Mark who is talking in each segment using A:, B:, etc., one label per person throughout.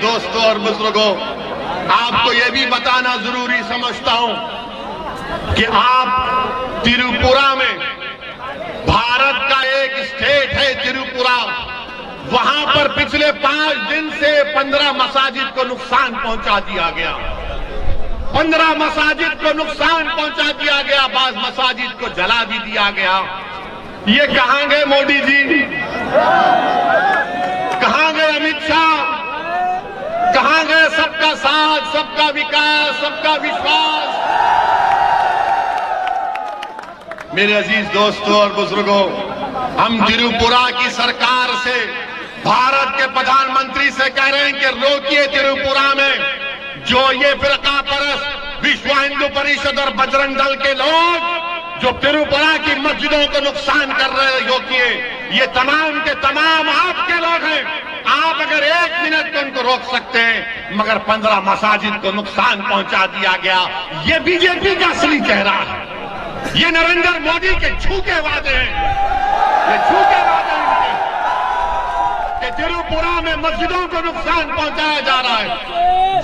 A: दोस्तों और बुजुर्गों, आपको यह भी बताना जरूरी समझता हूं कि आप त्रिपुरा में, भारत का एक स्टेट है त्रिपुरा, वहां पर पिछले 5 दिन से 15 मसाजिद को नुकसान पहुंचा दिया गया। 15 मसाजिद को नुकसान पहुंचा दिया गया, बाज़ मसाजिद को जला भी दिया गया। ये कहां गए मोदी जी? कहां गए अमित शाह? कहां गए सबका साथ, सबका विकास, सबका विश्वास? मेरे अजीज दोस्तों और बुजुर्गों, हम त्रिपुरा की सरकार से, भारत के प्रधानमंत्री से कह रहे हैं कि रोकिए त्रिपुरा में जो ये फिरका परस्त विश्व हिंदू परिषद और बजरंग दल के लोग जो त्रिपुरा की मस्जिदों को नुकसान कर रहे हैं, रोकिए। ये तमाम के तमाम आपके लोग हैं। आप अगर 1 मिनट को उनको रोक सकते हैं, मगर 15 मसाजिद को नुकसान पहुंचा दिया गया। ये बीजेपी का असली चेहरा है। ये नरेंद्र मोदी के झूठे वादे हैं। ये झूठे वादे हैं कि त्रिपुरा में मस्जिदों को नुकसान पहुंचाया जा रहा है।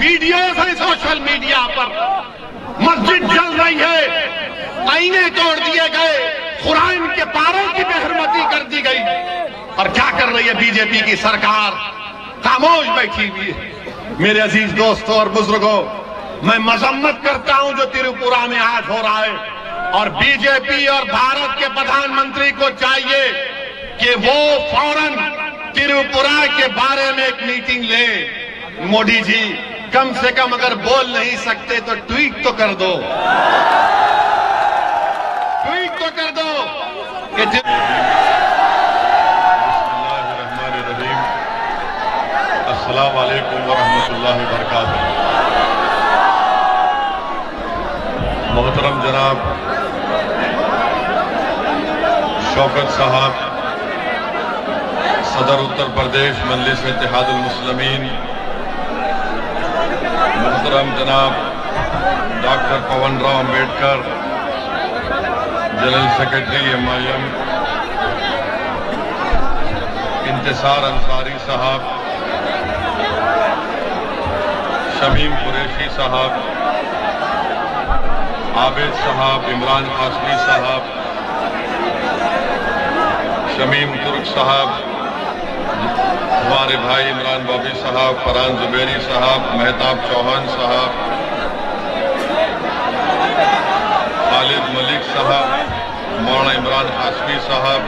A: वीडियोस हैं सोशल मीडिया पर, मस्जिद जल रही है, आईने तोड़ दिए गए, कुरान के पारों की बेहरमती कर दी गई। और क्या कर रही है बीजेपी की सरकार? खामोश बैठी हुई है। मेरे अजीज दोस्तों और बुजुर्गों, मैं मजम्मत करता हूं जो त्रिपुरा में आज हो रहा है। और बीजेपी और भारत के प्रधानमंत्री को चाहिए कि वो फौरन त्रिपुरा के बारे में एक मीटिंग ले। मोदी जी, कम से कम अगर बोल नहीं सकते तो ट्वीट तो कर दो, ट्वीट तो कर दो कि अस्सलाम वालेकुम वरहमतुल्लाहि वबरकातुहू। मोहतरम जनाब शौकत साहब, सदर उत्तर प्रदेश मजलिस इत्तेहादुल मुस्लिमीन, मोहतरम जनाब doctor Pawan Rao Ambedkar, general secretary MIM, Intesar Ansari साहब, शमीम कुरैशी साहब, आबिद साहब, इमरान कासमी साहब, शमीम तुर्क साहब, हमारे भाई इमरान बॉबी साहब, फरहान जुबैरी साहब, मेहताब चौहान साहब, खालिद मलिक साहब, मौलाना इमरान कासमी साहब,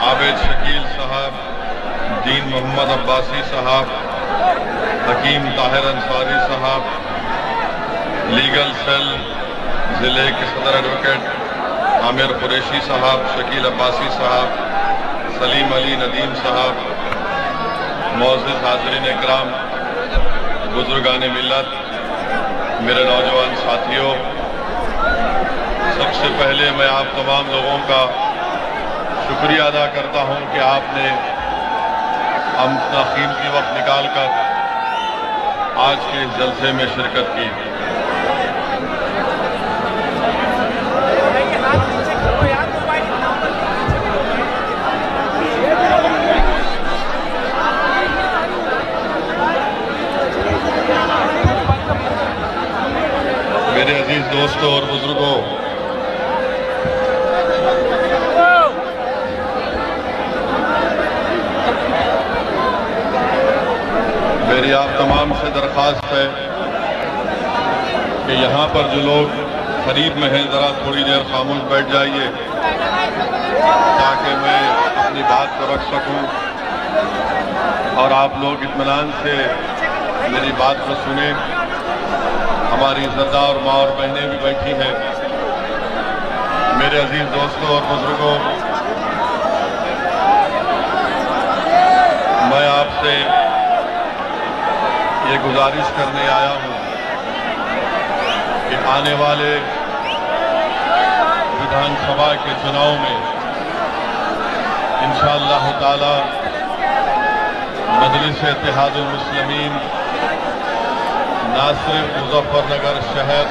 A: आबिद शकील साहब, दीन मोहम्मद अब्बासी साहब, हकीम ताहिर अंसारी साहब, लीगल सेल जिले के सदर एडवोकेट आमिर कुरैशी साहब, शकील अब्बासी साहब, सलीम अली नदीम साहब, मौजूद हाज़रीन इकराम, बुजुर्गान मिल्लत, मेरे नौजवान साथियों, सबसे पहले मैं आप तमाम लोगों का शुक्रिया अदा करता हूं कि आपने हम अपना कीमती वक्त निकाल कर आज के इस जलसे में शिरकत की। मेरे अजीज दोस्तों और बुजुर्गों, मेरी आप तमाम से दरख्वास्त है कि यहाँ पर जो लोग करीब में हैं, ज़रा थोड़ी देर खामोश बैठ जाइए ताकि मैं अपनी बात को रख सकूं और आप लोग इत्मीनान से मेरी बात को सुने। हमारी इज़्ज़तदार माँ और बहनें भी बैठी हैं। मेरे अजीज दोस्तों और बुजुर्गों, मैं आपसे ये गुजारिश करने आया हूँ कि आने वाले विधानसभा के चुनाव में इंशाअल्लाह ताला मजलिस इत्तेहादुल मुस्लिमीन न सिर्फ मुजफ्फरनगर शहर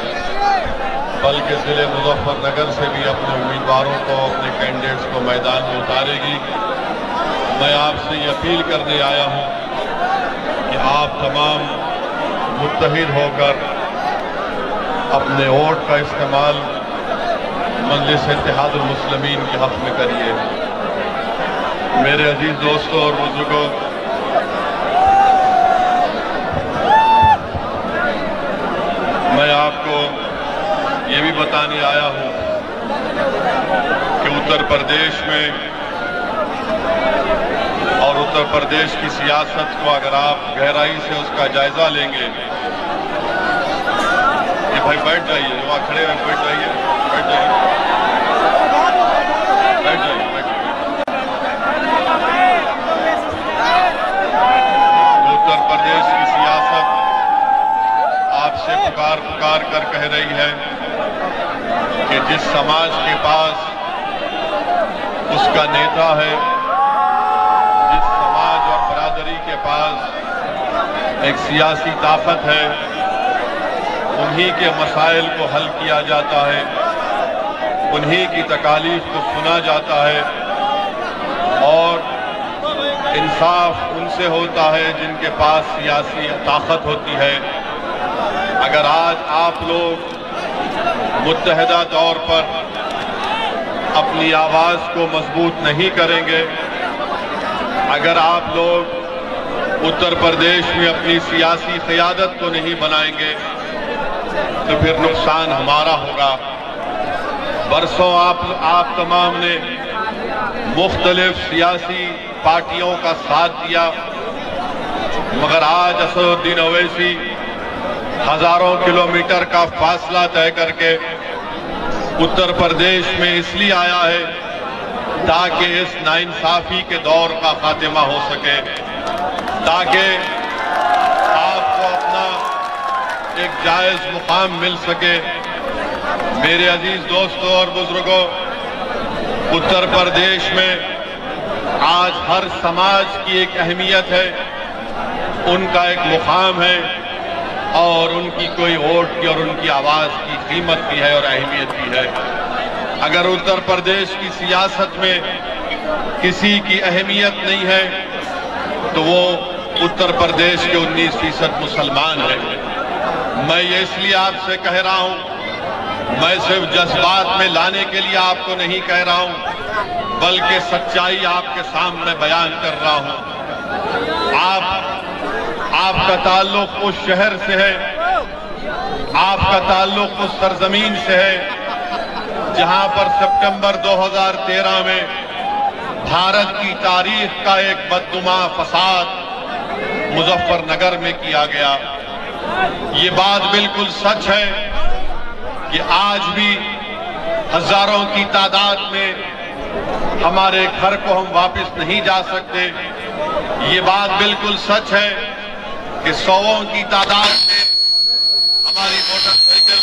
A: बल्कि ज़िले मुजफ्फरनगर से भी अपने उम्मीदवारों को, अपने कैंडिडेट्स को मैदान में उतारेगी। मैं आपसे ये अपील करने आया हूँ आप तमाम मुत्तहिद होकर अपने वोट का इस्तेमाल मजलिस इत्तेहादुल मुस्लिमीन के हक में करिए। मेरे अजीज दोस्तों और बुजुर्गों, मैं आपको ये भी बताने आया हूं कि उत्तर प्रदेश में और उत्तर प्रदेश की सियासत को अगर आप गहराई से उसका जायजा लेंगे, ये भाई बैठ जाइए, वहां खड़े हैं बैठ जाइए, बैठ जाइए, बैठ जाइए, बैठ जाइए। उत्तर प्रदेश की सियासत आपसे पुकार कर कह रही है कि जिस समाज के पास उसका नेता है, जिस समाज और बरादरी के पास एक सियासी ताकत है, उन्हीं के मसाइल को हल किया जाता है, उन्हीं की तकालीफ को सुना जाता है और इंसाफ उनसे होता है जिनके पास सियासी ताकत होती है। अगर आज आप लोग मुत्तहिदा तौर पर अपनी आवाज को मजबूत नहीं करेंगे, अगर आप लोग उत्तर प्रदेश में अपनी सियासी क़यादत को नहीं बनाएंगे तो फिर नुकसान हमारा होगा। बरसों आप तमाम ने मुख्तलिफ सियासी पार्टियों का साथ दिया, मगर आज असदुद्दीन ओवैसी हजारों किलोमीटर का फासला तय करके उत्तर प्रदेश में इसलिए आया है ताकि इस नाइंसाफी के दौर का खात्मा हो सके, ताकि आपको अपना एक जायज मुकाम मिल सके। मेरे अजीज दोस्तों और बुजुर्गों, उत्तर प्रदेश में आज हर समाज की एक अहमियत है, उनका एक मुकाम है और उनकी कोई वोट की और उनकी आवाज की कीमत भी है और अहमियत भी है। अगर उत्तर प्रदेश की सियासत में किसी की अहमियत नहीं है तो वो उत्तर प्रदेश के 19% मुसलमान हैं। मैं ये इसलिए आपसे कह रहा हूं, मैं सिर्फ जज्बात में लाने के लिए आपको नहीं कह रहा हूं, बल्कि सच्चाई आपके सामने बयान कर रहा हूं। आपका ताल्लुक उस शहर से है, आपका ताल्लुक उस सरजमीन से है जहां पर सितंबर 2013 में भारत की तारीख का एक बदनुमा फसाद मुजफ्फरनगर में किया गया। ये बात बिल्कुल सच है कि आज भी हजारों की तादाद में हमारे घर को हम वापस नहीं जा सकते। ये बात बिल्कुल सच है कि सौओं की तादाद में हमारी मोटरसाइकिल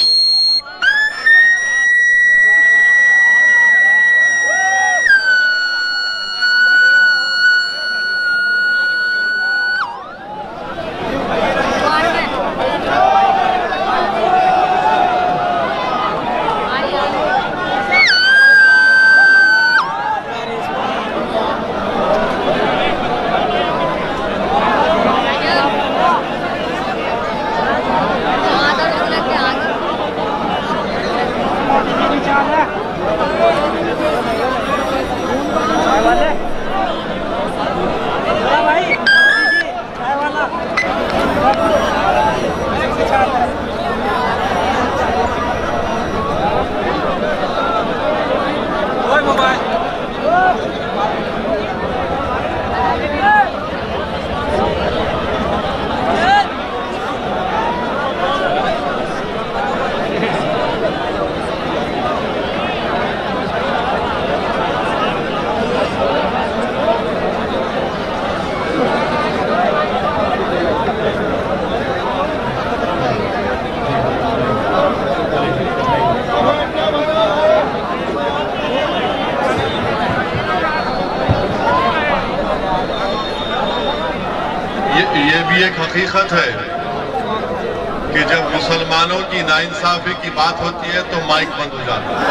A: ये भी एक हकीकत है कि जब मुसलमानों की नाइंसाफी की बात होती है तो माइक बंद हो जाता है।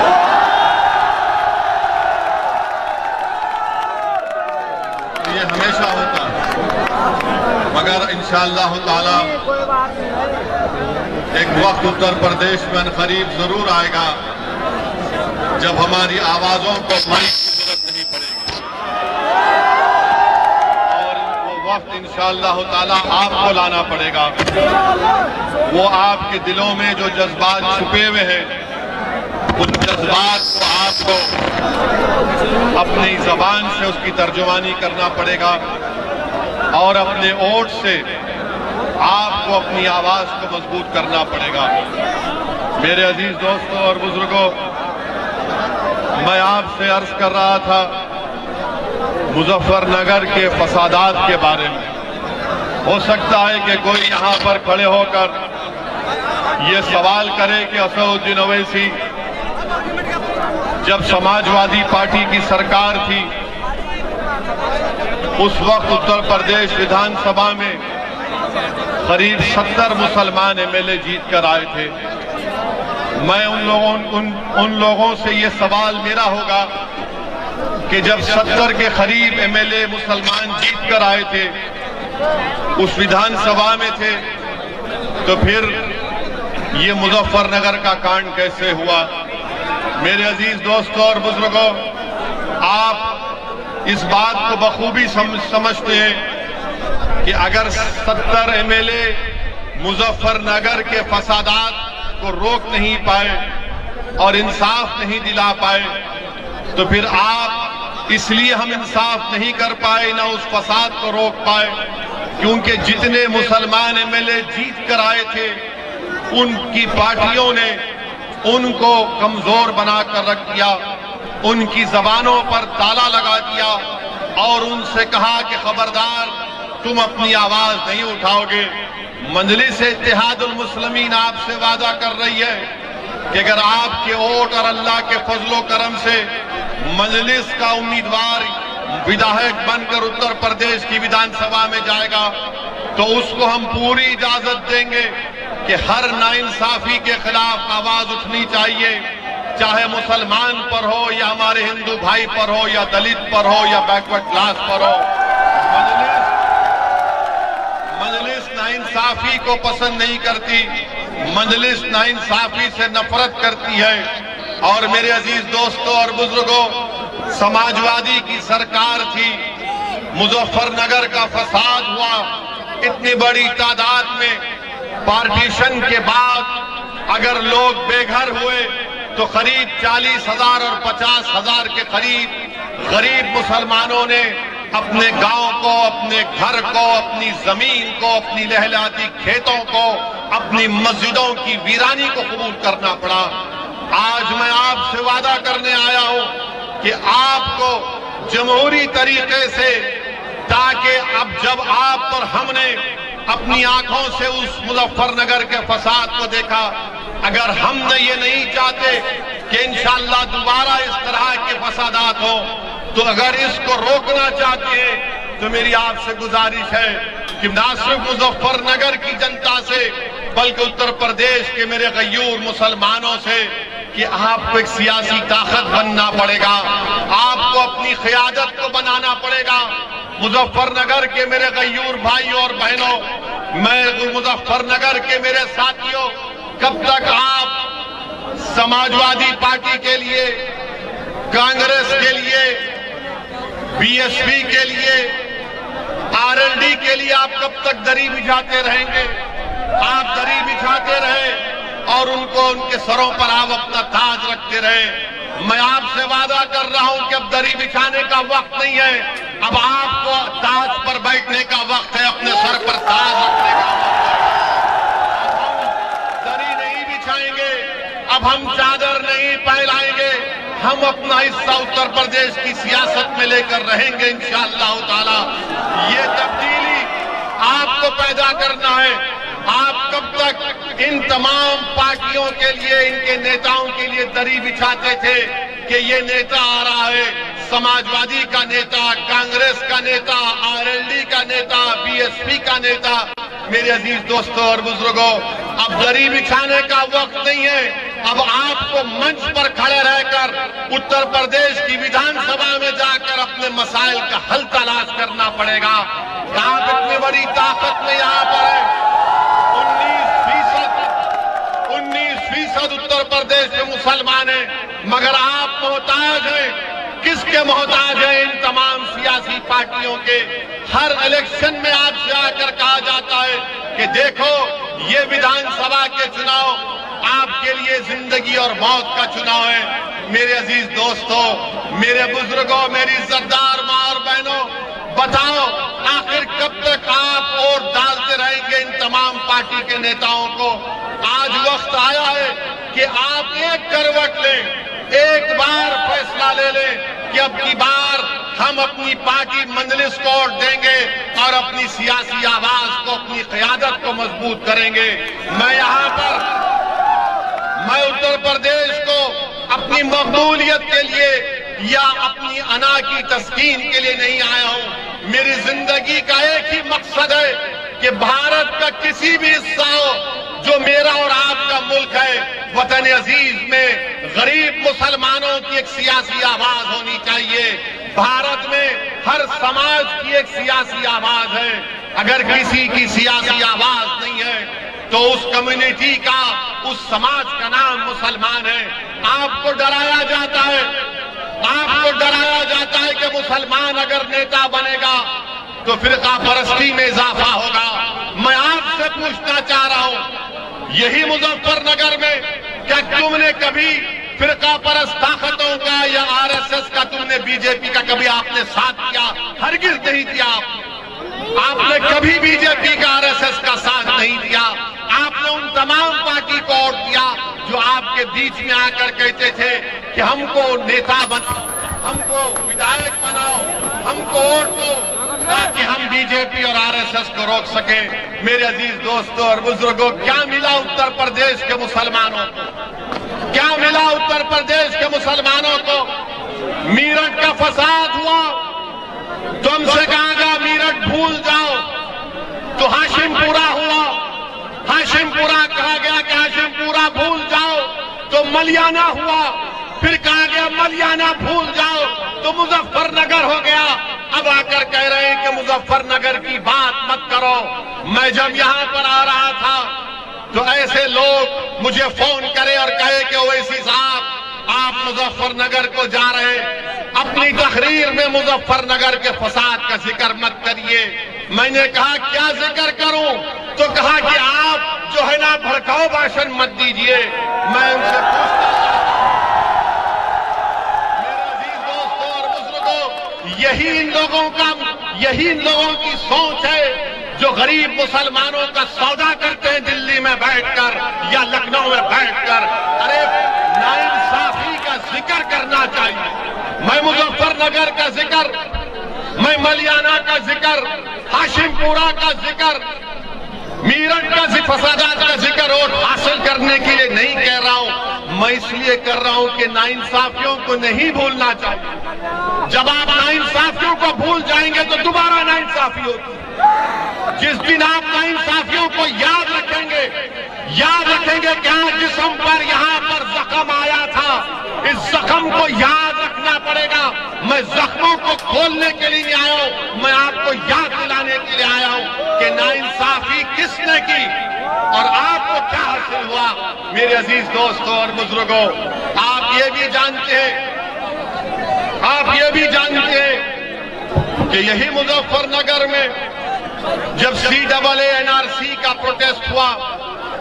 A: ये हमेशा होता है। मगर इंशाअल्लाह ताला एक वक्त उत्तर प्रदेश में अनकरीब जरूर आएगा जब हमारी आवाजों को माइक की जरूरत नहीं पड़ेगी, और वो वक्त इंशाअल्लाह ताला आपको लाना पड़ेगा। वो आपके दिलों में जो जज्बात छुपे हुए हैं, उन जज्बात को आपको अपनी जबान से उसकी तर्जुमानी करना पड़ेगा और अपने ओट से आपको अपनी आवाज को मजबूत करना पड़ेगा। मेरे अजीज दोस्तों और बुजुर्गों, मैं आपसे अर्ज कर रहा था मुजफ्फरनगर के फसादात के बारे में। हो सकता है कि कोई यहां पर खड़े होकर ये सवाल करे कि असदुद्दीन ओवैसी जब समाजवादी पार्टी की सरकार थी उस वक्त उत्तर प्रदेश विधानसभा में करीब 70 मुसलमान एमएलए जीत कर आए थे। मैं उन लोगों से ये सवाल मेरा होगा कि जब 70 के करीब एमएलए मुसलमान जीत कर आए थे, उस विधानसभा में थे, तो फिर ये मुजफ्फरनगर का कांड कैसे हुआ? मेरे अजीज दोस्तों और बुजुर्गों, आप इस बात को बखूबी समझते हैं कि अगर 70 एमएलए मुजफ्फरनगर के फसादात को रोक नहीं पाए और इंसाफ नहीं दिला पाए, तो फिर आप इसलिए हम इंसाफ नहीं कर पाए, ना उस फसाद को रोक पाए, क्योंकि जितने मुसलमान एमएलए जीत कर आए थे उनकी पार्टियों ने उनको कमजोर बनाकर रख दिया, उनकी जबानों पर ताला लगा दिया और उनसे कहा कि खबरदार तुम अपनी आवाज नहीं उठाओगे। मजलिस इत्तेहादुल मुस्लिमीन आपसे वादा कर रही है कि अगर आपके वोट और अल्लाह के फजलो करम से मजलिस का उम्मीदवार विधायक बनकर उत्तर प्रदेश की विधानसभा में जाएगा तो उसको हम पूरी इजाजत देंगे कि हर नाइंसाफी के खिलाफ आवाज उठनी चाहिए, चाहे मुसलमान पर हो या हमारे हिंदू भाई पर हो या दलित पर हो या बैकवर्ड क्लास पर हो। मजलिस नाइंसाफी को पसंद नहीं करती, मजलिस नाइंसाफी से नफरत करती है। और मेरे अजीज दोस्तों और बुजुर्गों, समाजवादी की सरकार थी, मुजफ्फरनगर का फसाद हुआ, इतनी बड़ी तादाद में पार्टीशन के बाद अगर लोग बेघर हुए तो करीब 40,000 और 50,000 के करीब गरीब मुसलमानों ने अपने गांव को, अपने घर को, अपनी जमीन को, अपनी लहलहाती खेतों को, अपनी मस्जिदों की वीरानी को कबूल करना पड़ा। आज मैं आपसे वादा करने आया हूं कि आपको जमहूरी तरीके से, ताकि अब जब आप पर हमने अपनी आंखों से उस मुजफ्फरनगर के फसाद को देखा, अगर हमने ये नहीं चाहते कि इंशाअल्लाह दोबारा इस तरह के फसादात हो, तो अगर इसको रोकना चाहते हैं तो मेरी आपसे गुजारिश है कि ना सिर्फ मुजफ्फरनगर की जनता से बल्कि उत्तर प्रदेश के मेरे गयूर मुसलमानों से कि आपको एक सियासी ताकत बनना पड़ेगा, आपको अपनी क़यादत को बनाना पड़ेगा। मुजफ्फरनगर के मेरे गयूर भाई और बहनों, मैं मुजफ्फरनगर के मेरे साथियों, कब तक आप समाजवादी पार्टी के लिए, कांग्रेस के लिए, बीएसपी के लिए, आरएलडी के लिए आप कब तक दरी बिछाते रहेंगे? आप दरी बिछाते रहे और उनको उनके सरों पर आप अपना ताज रखते रहे। मैं आपसे वादा कर रहा हूं कि अब दरी बिछाने का वक्त नहीं है, अब आपको ताज पर बैठने का वक्त है, अपने सर पर ताज रखने का वक्त है। दरी नहीं बिछाएंगे, अब हम चादर नहीं फैलाएंगे, हम अपना हिस्सा उत्तर प्रदेश की सियासत में लेकर रहेंगे इंशाअल्लाह ताला। ये तब्दीली आपको पैदा करना है। आप कब तक इन तमाम पार्टियों के लिए, इनके नेताओं के लिए दरी बिछाते थे कि ये नेता आ रहा है, समाजवादी का नेता, कांग्रेस का नेता, आरएलडी का नेता, बीएसपी का नेता। मेरे अजीज दोस्तों और बुजुर्गों, अब दरी बिछाने का वक्त नहीं है, अब आपको मंच पर खड़े रहकर उत्तर प्रदेश की विधानसभा में जाकर अपने मसाइल का हल तलाश करना पड़ेगा। आप इतनी बड़ी ताकत में यहां पर है। 19% उत्तर प्रदेश में मुसलमान हैं, मगर आप मोहताज हैं। किसके मोहताज हैं? इन तमाम सियासी पार्टियों के। हर इलेक्शन में आपसे आकर कहा जाता है कि देखो ये विधानसभा के चुनाव आपके लिए जिंदगी और मौत का चुनाव है। मेरे अजीज दोस्तों, मेरे बुजुर्गों, मेरी इज्जतदार मां और बहनों, बताओ आखिर कब तक आप वोट डालते रहेंगे इन तमाम पार्टी के नेताओं को? आज वक्त आया है कि आप एक करवट लें, एक बार फैसला ले लें कि अब की बार हम अपनी पार्टी मंजलिस को वोट देंगे और अपनी सियासी आवाज को, अपनी क़यादत को मजबूत करेंगे। मैं उत्तर प्रदेश को अपनी मकबूलियत के लिए या अपनी अना की तस्कीन के लिए नहीं आया हूं। मेरी जिंदगी का एक ही मकसद है कि भारत का किसी भी हिस्सा हो जो मेरा और आपका मुल्क है, वतन अजीज में गरीब मुसलमानों की एक सियासी आवाज होनी चाहिए। भारत में हर समाज की एक सियासी आवाज है। अगर किसी की सियासी आवाज नहीं है तो उस कम्युनिटी का, उस समाज का नाम मुसलमान है। आपको डराया जाता है, आपको डराया जाता है कि मुसलमान अगर नेता बनेगा तो फिरका परस्ती में इजाफा होगा। मैं आपसे पूछना चाह रहा हूं, यही मुजफ्फरनगर में क्या तुमने कभी फिरका परस्त ताकतों का या आरएसएस का, तुमने बीजेपी का कभी आपने साथ किया? हरगिज नहीं किया। आपने कभी बीजेपी का, आरएसएस का साथ नहीं दिया। आपने उन तमाम पार्टी को वोट दिया जो आपके बीच में आकर कहते थे कि हमको नेता बनाओ, हमको विधायक बनाओ, हमको वोट दो ताकि हम बीजेपी और आरएसएस को रोक सके। मेरे अजीज दोस्तों और बुजुर्गों, क्या मिला उत्तर प्रदेश के मुसलमानों को? क्या मिला उत्तर प्रदेश के मुसलमानों को? मीरठ का फसाद हुआ, तुमसे कहा गया मीरठ भूल जाओ, तो हाशिमपुरा हुआ। हाशिमपुरा कहा गया कि हाशिमपुरा भूल जाओ, तो मलियाना हुआ। फिर कहा गया मलियाना भूल जाओ, तो मुजफ्फरनगर हो गया। अब आकर कह रहे हैं कि मुजफ्फरनगर की बात मत करो। मैं जब यहां पर आ रहा था तो ऐसे लोग मुझे फोन करे और कहे कि ओवैसी साहब आप मुजफ्फरनगर को जा रहे, अपनी तकरीर में मुजफ्फरनगर के फसाद का जिक्र मत करिए। मैंने कहा क्या जिक्र करूं? तो कहा कि आप जो है ना भड़काऊ भाषण मत दीजिए। मैं उनसे पूछता यही इन लोगों की सोच है जो गरीब मुसलमानों का सौदा करते हैं दिल्ली में बैठकर या लखनऊ में बैठकर। अरे नाइंसाफी का जिक्र करना चाहिए। मैं मुजफ्फरनगर का जिक्र, मैं मलियाना का जिक्र, हाशिमपुरा का जिक्र, मीरठ का फसादात का जिक्र वोट हासिल करने के लिए नहीं कह रहा हूं। मैं इसलिए कर रहा हूं कि नाइंसाफियों को नहीं भूलना चाहिए। जब आप नाइंसाफियों को भूल जाएंगे तो दोबारा नाइंसाफी होती है। जिस दिन आप नाइंसाफियों को याद रखेंगे कि आज जिस्म पर यहां पर जख्म आया था, इस जख्म को याद रखना पड़ेगा। मैं जख्मों को खोलने के लिए नहीं आया हूं, मैं आपको याद दिलाने के लिए आया हूं कि नाइंसाफी किसने की और आपको क्या हासिल हुआ। मेरे अजीज दोस्तों और बुजुर्गों, आप ये भी जानते हैं कि यही मुजफ्फरनगर में जब CAA NRC का प्रोटेस्ट हुआ,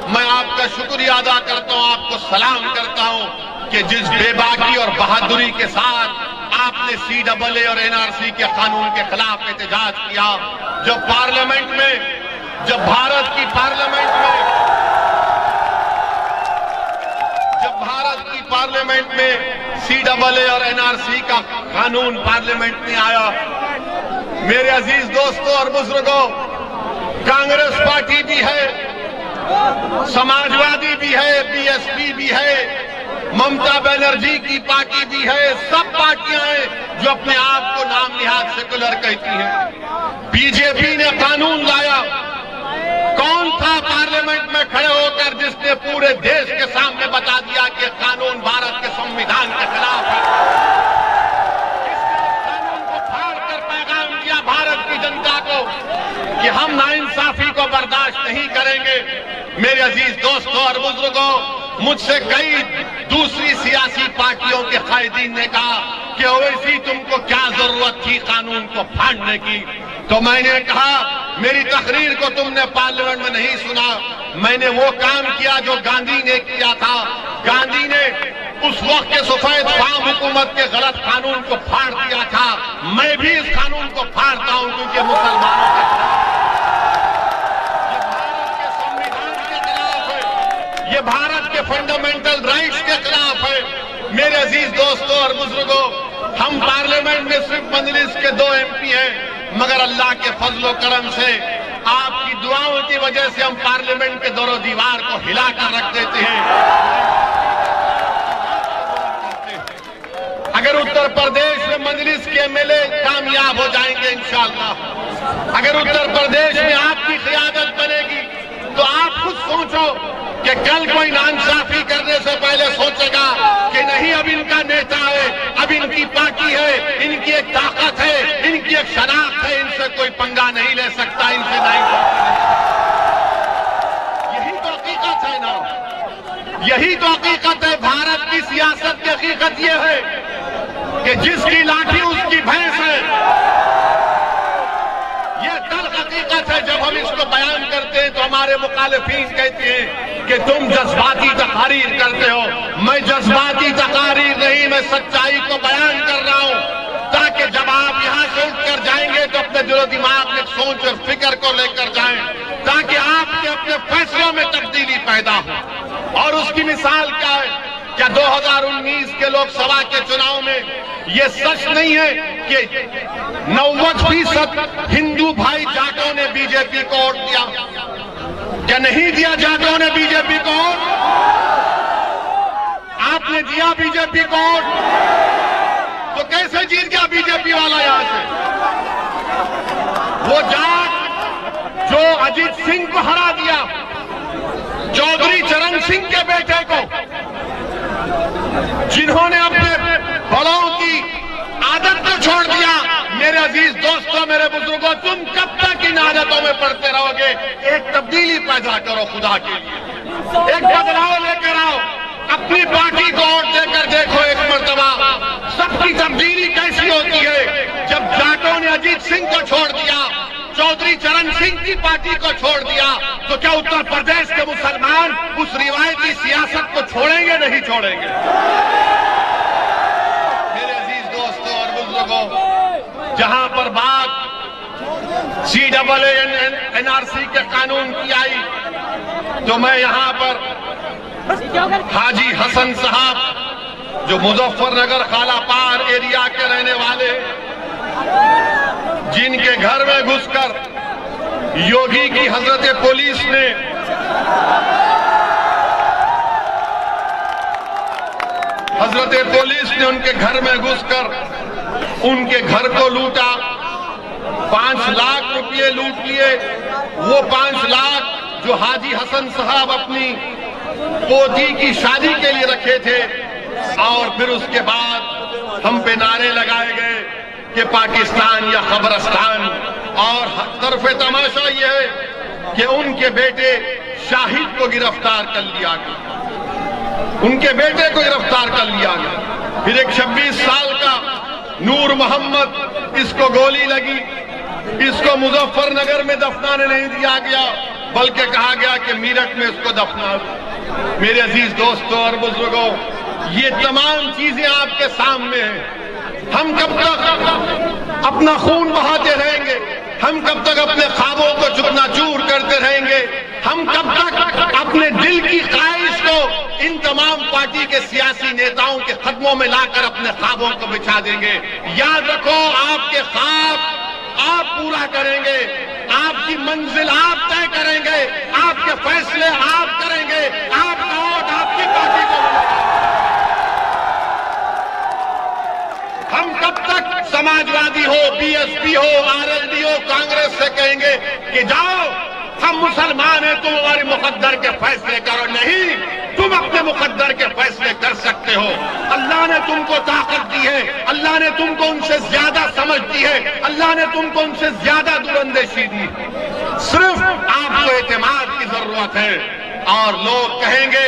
A: मैं आपका शुक्रिया अदा करता हूं, आपको सलाम करता हूं कि जिस बेबाकी और बहादुरी के साथ आपने CAA और NRC के कानून के खिलाफ एहतजाज किया। जब पार्लियामेंट में, जब भारत की पार्लियामेंट में CAA और NRC का कानून पार्लियामेंट में आया, मेरे अजीज दोस्तों और बुजुर्गों, कांग्रेस पार्टी भी है, समाजवादी भी है, BSP भी है, ममता बनर्जी की पार्टी भी है, सब पार्टियां हैं जो अपने आप को नाम निहाद सेकुलर कहती हैं। बीजेपी ने कानून लाया। कौन था पार्लियामेंट में खड़े होकर जिसने पूरे देश के सामने बता दिया कि कानून भारत के संविधान के खिलाफ है? किसने कानून को फाड़ कर पैगाम दिया भारत की जनता को नाइंसाफी को बर्दाश्त नहीं करेंगे। मेरे अजीज दोस्तों और बुजुर्गों, मुझसे कई दूसरी सियासी पार्टियों के कायदीन ने कहा कि ओवैसी तुमको क्या जरूरत थी कानून को फाड़ने की। तो मैंने कहा मेरी तकरीर को तुमने पार्लियामेंट में नहीं सुना। मैंने वो काम किया जो गांधी ने किया था। गांधी ने उस वक्त के सफेद फार्म हुकूमत के गलत कानून को फाड़ दिया था। मैं भी इस कानून को फाड़ता हूं क्योंकि मुसलमानों के ये भारत के फंडामेंटल राइट्स के खिलाफ है। मेरे अजीज दोस्तों और बुजुर्गों, हम पार्लियामेंट में सिर्फ मजलिस के 2 MP हैं, मगर अल्लाह के फजलो करम से आपकी दुआओं की वजह से हम पार्लियामेंट के दोनों दीवार को हिलाकर रख देते हैं। अगर उत्तर प्रदेश में मजलिस के MLA कामयाब हो जाएंगे इंशाअल्लाह, अगर उत्तर प्रदेश में आपकी क़ियादत बनेगी तो आप खुद सोचो कि कल कोई नाइंसाफी करने से पहले सोचेगा कि नहीं अब इनका नेता है, अब इनकी पार्टी है, इनकी एक ताकत है, इनकी एक शनाख्त है, इनसे कोई पंगा नहीं ले सकता, इनसे नहीं। यही तो हकीकत है ना, यही तो हकीकत है। भारत की सियासत की हकीकत यह है कि जिसकी लाठी उसकी भैंस है। यह कल हकीकत है। जब हम इसको बयान करते हैं तो हमारे मुखालिफिन कहते हैं कि तुम जज्बाती तकारीर करते हो। मैं जज्बाती तकारीर नहीं, मैं सच्चाई को बयान कर रहा हूं, ताकि जब आप यहां से उठकर जाएंगे तो अपने दिलो दिमाग में सोच और फिक्र को लेकर जाएं, ताकि आपके अपने फैसलों में तब्दीली पैदा हो। और उसकी मिसाल क्या है? क्या 2019 के लोकसभा के चुनाव में ये सच नहीं है कि 90% हिंदू भाई जाटों ने बीजेपी को वोट दिया? क्या नहीं दिया जाटों ने बीजेपी को वोट? आपने दिया बीजेपी को वोट? तो कैसे जीत गया बीजेपी वाला यहां से? वो जाट जो अजीत सिंह को हरा दिया, चौधरी चरण सिंह के बेटे को, जिन्होंने अपने बड़ों की आदत को छोड़ दिया। मेरे अजीज दोस्तों, मेरे बुजुर्गों, तुम कब तक इन आदतों में पड़ते रहोगे? एक तब्दीली पैदा करो खुदा के लिए, एक बदलाव लेकर आओ। अपनी पार्टी को वोट देकर देखो एक मर्तबा सबकी तब्दीली कैसी होती है। जब जाटों ने अजीत सिंह को छोड़ दिया, चौधरी चरण सिंह की पार्टी को छोड़ दिया, तो क्या उत्तर प्रदेश के मुसलमान उस रिवायती सियासत को छोड़ेंगे? नहीं छोड़ेंगे। मेरे अजीज दोस्तों और बुजुर्गों, जहां पर बात CAA NRC के कानून की आई, तो मैं यहां पर हाजी हसन साहब जो मुजफ्फरनगर खालापार एरिया के रहने वाले, जिनके घर में घुसकर योगी की हजरत पुलिस ने उनके घर में घुसकर उनके घर को लूटा, 5 लाख रुपए लूट लिए। वो 5 लाख जो हाजी हसन साहब अपनी पोती की शादी के लिए रखे थे, और फिर उसके बाद हम पे नारे लगाए गए कि पाकिस्तान या खबरस्तान। और तरफे तमाशा यह है कि उनके बेटे शाहिद को गिरफ्तार कर लिया गया, उनके बेटे को गिरफ्तार कर लिया गया। फिर एक 26 साल का नूर मोहम्मद, इसको गोली लगी, इसको मुजफ्फरनगर में दफनाने नहीं दिया गया, बल्कि कहा गया कि मीरठ में इसको दफना दो। मेरे अजीज दोस्तों और बुजुर्गों, ये तमाम चीजें आपके सामने हैं। हम कब तक अपना खून बहाते रहेंगे? हम कब तक अपने ख्वाबों को चूकनाचूर करते रहेंगे? हम कब तक अपने दिल की ख्वाहिश को इन तमाम पार्टी के सियासी नेताओं के कदमों में लाकर अपने ख्वाबों को बिछा देंगे? याद रखो, आपके ख्वाब आप पूरा करेंगे, आपकी मंजिल आप तय करेंगे, आपके फैसले आप करेंगे, आपका वोट आपकी पार्टी को मिलेगा। हम कब तक समाजवादी हो, BSP हो, RLD हो, कांग्रेस से कहेंगे कि जाओ हम मुसलमान हैं, तुम हमारे मुकद्दर के फैसले करो? नहीं, तुम अपने मुकद्दर के फैसले कर सकते हो। अल्लाह ने तुमको ताकत दी है, अल्लाह ने तुमको उनसे ज्यादा समझ दी है, अल्लाह ने तुमको उनसे ज्यादा दूरंदेशी दी। सिर्फ आपको एतमाद की जरूरत है। और लोग कहेंगे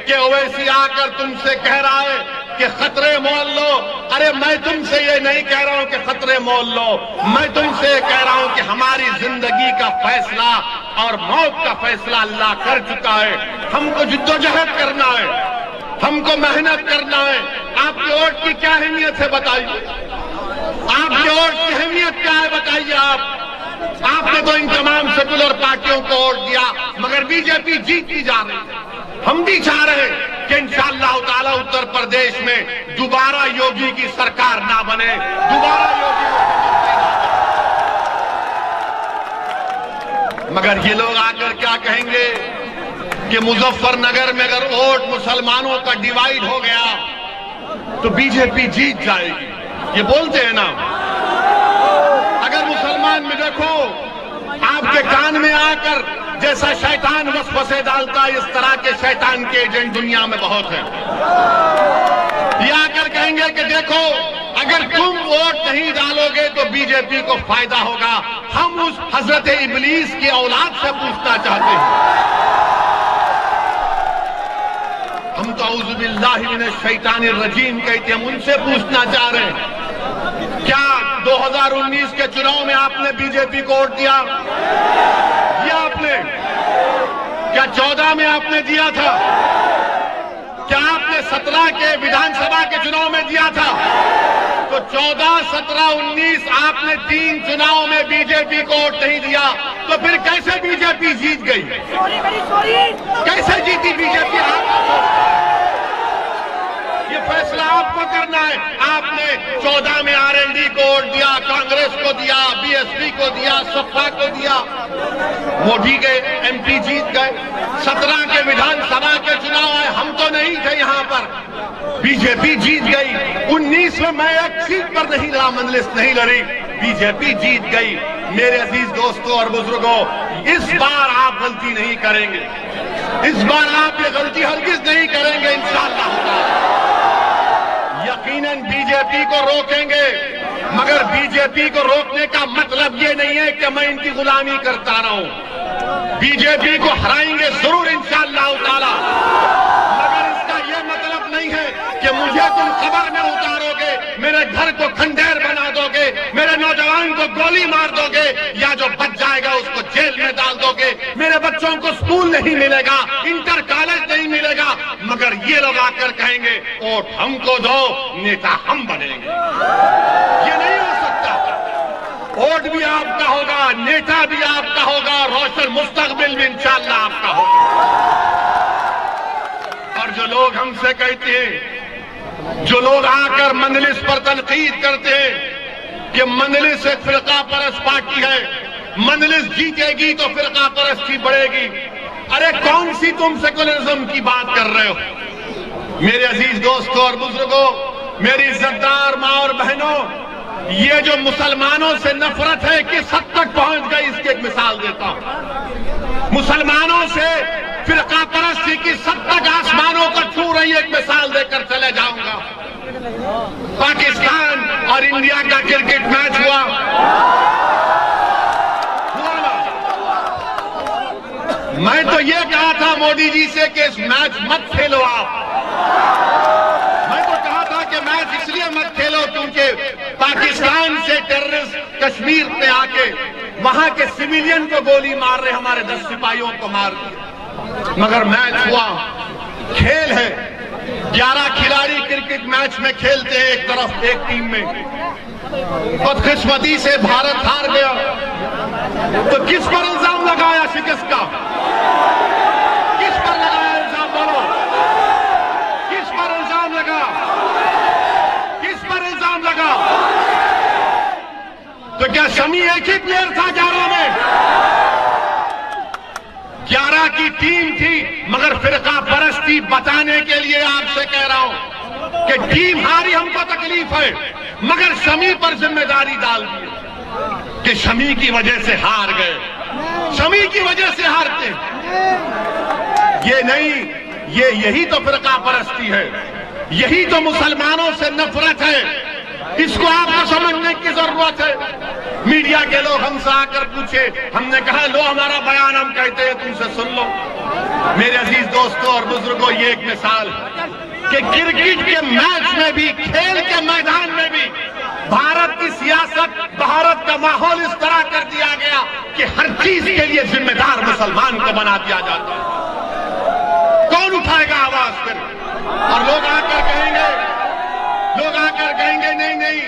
A: कि ओवैसी आकर तुमसे कह रहा है कि खतरे मोल लो। अरे मैं तुमसे ये नहीं कह रहा हूं कि खतरे मोल लो, मैं तुमसे कह रहा हूं कि हमारी जिंदगी का फैसला और मौत का फैसला अल्लाह कर चुका है। हमको जिद्दोजहद करना है, हमको मेहनत करना है। आपके वोट की क्या अहमियत है बताइए, आपके वोट की अहमियत क्या है बताइए। आपने तो इन तमाम सेकुलर पार्टियों को वोट दिया, मगर बीजेपी जीतती जा रही है। हम भी चाह रहे हैं कि इंशाअल्लाह ताला उत्तर प्रदेश में दोबारा योगी की सरकार ना बने, दोबारा योगी। मगर ये लोग आकर क्या कहेंगे कि मुजफ्फरनगर में अगर वोट मुसलमानों का डिवाइड हो गया तो बीजेपी जीत जाएगी। ये बोलते हैं ना। अगर मुसलमान में देखो, आपके कान में आकर जैसा शैतान वसवसे डालता है, इस तरह के शैतान के एजेंट दुनिया में बहुत हैं। ये आकर कहेंगे कि देखो अगर तुम वोट नहीं डालोगे तो बीजेपी को फायदा होगा। हम उस हजरत इब्लीस की औलाद से पूछना चाहते हैं। हम तो औज़ु बिल्लाहि मिनश शैतानिर रजीम कहते हैं, हम उनसे पूछना चाह रहे हैं क्या 2019 के चुनाव में आपने बीजेपी को वोट दिया आपने? क्या 14 में आपने दिया था? क्या आपने 17 के विधानसभा के चुनाव में दिया था? तो 14, 17, 19 आपने 3 चुनाव में बीजेपी को वोट नहीं दिया, तो फिर कैसे बीजेपी जीत गई? कैसे जीती बीजेपी? ये फैसला आपको करना है। आपने 14 में आरएलडी को वोट दिया, कांग्रेस को दिया, बीएसपी को दिया, सपा को दिया, मोदी के एमपी जीत गए। 17 के विधानसभा के चुनाव आए, हम तो नहीं थे यहां पर, बीजेपी जीत गई। 19 में मैं एक सीट पर नहीं लड़ा, मजलिस नहीं लड़ी, बीजेपी जीत गई। मेरे अजीज दोस्तों और बुजुर्गों, इस बार आप गलती नहीं करेंगे, इस बार आप ये गलती हरगिज नहीं करेंगे इंशाअल्लाह। यकीनन बीजेपी को रोकेंगे, मगर बीजेपी को रोकने का मतलब ये नहीं है कि मैं इनकी गुलामी करता रहूं। बीजेपी को हराएंगे जरूर इंशाअल्लाह ताला, मगर इसका ये मतलब नहीं है कि मुझे तुम कब्र में उतारोगे, मेरे घर को खंडेर बना दोगे, मेरे नौजवान को गोली मार दोगे, या जो बच जाएगा उसको जेल में डाल दोगे, मेरे बच्चों को स्कूल नहीं मिलेगा, इंटर कॉलेज नहीं मिलेगा। मगर ये लोग आकर कहेंगे वोट हमको दो, नेता हम बनेंगे। ये नहीं हो सकता। वोट भी आपका होगा, नेता भी आपका होगा, रोशन मुस्तकबिल भी इंशाअल्लाह आपका होगा। और जो लोग हमसे कहते हैं, जो लोग आकर मंजलिस पर तनकीद करते हैं कि मंजलिस एक फिरका परस्त पार्टी है, मंजलिस जीतेगी तो फिरका परस्ती बढ़ेगी। अरे कौन सी तुम सेकुलरिज्म की बात कर रहे हो? मेरे अजीज दोस्तों और बुजुर्गों, मेरी इज्जतदार माँ और बहनों, ये जो मुसलमानों से नफरत है किस हद तक पहुंच गई, इसकी एक मिसाल देता हूं। मुसलमानों से फिरका परस्ती की हद तक आसमानों को छू रही एक मिसाल देकर चले जाऊंगा। पाकिस्तान और इंडिया का क्रिकेट मैच हुआ ना? मैं तो ये कहा था मोदी जी से कि इस मैच मत खेलो आप। मैं तो कहा था कि मैच इसलिए मत खेलो क्योंकि पाकिस्तान से टेररिस्ट कश्मीर पे आके वहां के सिविलियन को गोली मार रहे, हमारे 10 सिपाहियों को मार दिया। मगर मैच हुआ, खेल है, 11 खिलाड़ी क्रिकेट मैच में खेलते हैं एक तरफ एक टीम में। बदकिस्मती से भारत हार गया, तो किस पर इल्जाम लगाया शिकस्त का? किस पर लगाया इल्जाम? बोलो, किस पर इल्जाम लगा? किस पर इल्जाम लगा? तो क्या शमी एक ही प्लेयर था 11 में? 11 की टीम थी, मगर फिरका परस्ती बताने के लिए आपसे कह रहा हूं कि टीम हारी, हमको तकलीफ है, मगर शमी पर जिम्मेदारी डाल दी कि शमी की वजह से हार गए, शमी की वजह से हारते। ये नहीं, ये यही तो फिरका परस्ती है, यही तो मुसलमानों से नफरत है। इसको आपको समझने की जरूरत है। मीडिया के लोग हमसे आकर पूछे, हमने कहा लो हमारा बयान हम कहते हैं तुमसे सुन लो। मेरे अजीज दोस्तों और बुजुर्गों, ये एक मिसाल कि क्रिकेट के मैच में भी, खेल के मैदान में भी भारत की सियासत, भारत का माहौल इस तरह कर दिया गया कि हर चीज के लिए जिम्मेदार मुसलमान को बना दिया जाता है। कौन उठाएगा आवाज फिर? और लोग आकर कहेंगे नहीं नहीं,